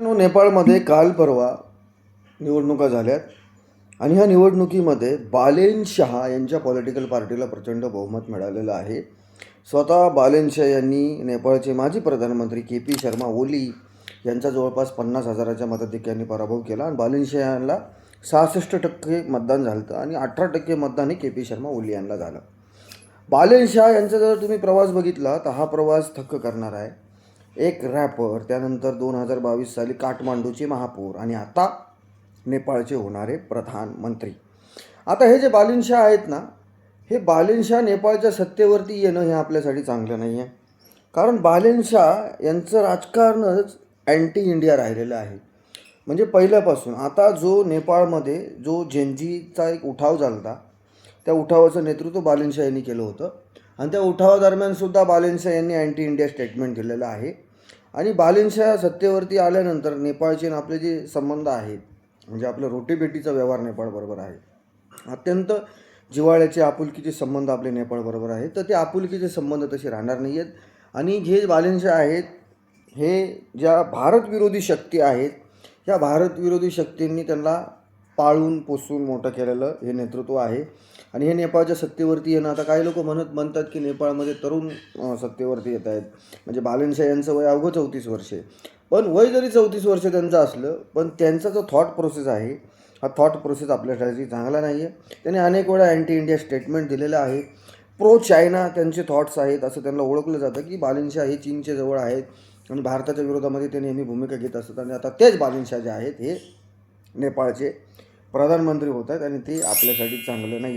नेपाळमध्ये काल परवा निवडणुका झाल्यात आणि ह्या निवडणुकीमध्ये बालेन शहा यांच्या पॉलिटिकल पार्टीला प्रचंड बहुमत मिळालेलं आहे. स्वतः बालेन शहा यांनी नेपाळचे माजी प्रधानमंत्री के.पी. शर्मा ओली यांचा जवळपास 50,000च्या मताधिक्याने पराभव केला आणि बालेन शहा यांना 66% मतदान झालं आणि 18% मतदान हे के.पी. शर्मा ओली यांना झालं. बालेन शहा यांचा जर तुम्ही प्रवास बघितला तर हा प्रवास थक्क करणार आहे. एक रॅपर, त्यानंतर 2022 साली काठमांडूचे महापौर आणि आता नेपाळचे होणारे प्रधानमंत्री. आता हे जे बालेन शहा आहेत ना, हे बालेन शहा नेपाळच्या सत्तेवरती येणं हे आपल्यासाठी चांगलं नाही आहे. कारण बालेन शहा यांचं राजकारणच अँटी इंडिया राहिलेलं आहे. म्हणजे पहिल्यापासून आता जो नेपाळमध्ये जो जेनजीचा एक उठाव झाला, त्या उठावाचं नेतृत्व बालेन शहा यांनी केलं होतं आणि त्या उठावादरम्यानसुद्धा बालेन शहा यांनी अँटी इंडिया स्टेटमेंट दिलेलं आहे. आणि बालेन शहा सत्तेवरती आल्यानंतर नेपाळचे आणि आपले जे संबंध आहेत, म्हणजे आपलं रोटीबेटीचा व्यवहार नेपाळबरोबर आहे, अत्यंत जिव्हाळ्याचे आपुलकीचे संबंध आपले नेपाळबरोबर आहेत. तर ते आपुलकीचे संबंध तसे राहणार नाही आहेत. आणि हे बालेन शहा आहेत, हे ज्या भारतविरोधी शक्ती आहेत, ह्या भारतविरोधी शक्तींनी त्यांना पाळून पोसून मोठं केलेलं हे नेतृत्व आहे. आणि हे नेपाळच्या सत्तेवरती येणं, आता काही लोक म्हणतात की नेपाळमध्ये तरुण सत्तेवरती येत आहेत. म्हणजे बालेन शहा यांचं वय अवघं 34 वर्षे, पण वय जरी 34 वर्ष त्यांचं असलं, पण त्यांचा जो थॉट प्रोसेस आहे, हा थॉट प्रोसेस आपल्यासाठी चांगला नाही आहे. त्यांनी अनेक वेळा अँटी इंडिया स्टेटमेंट दिलेलं आहे. प्रो चायना त्यांचे थॉट्स आहेत, असं त्यांना ओळखलं जातं की बालेन शहा हे चीनच्या जवळ आहेत आणि भारताच्या विरोधामध्ये ते नेहमी भूमिका घेत असतात. आणि आता तेच बालेन शहा जे आहेत हे नेपाळचे प्रधानमंत्री होत आहेत आणि ते आपल्यासाठी चांगलं नाही.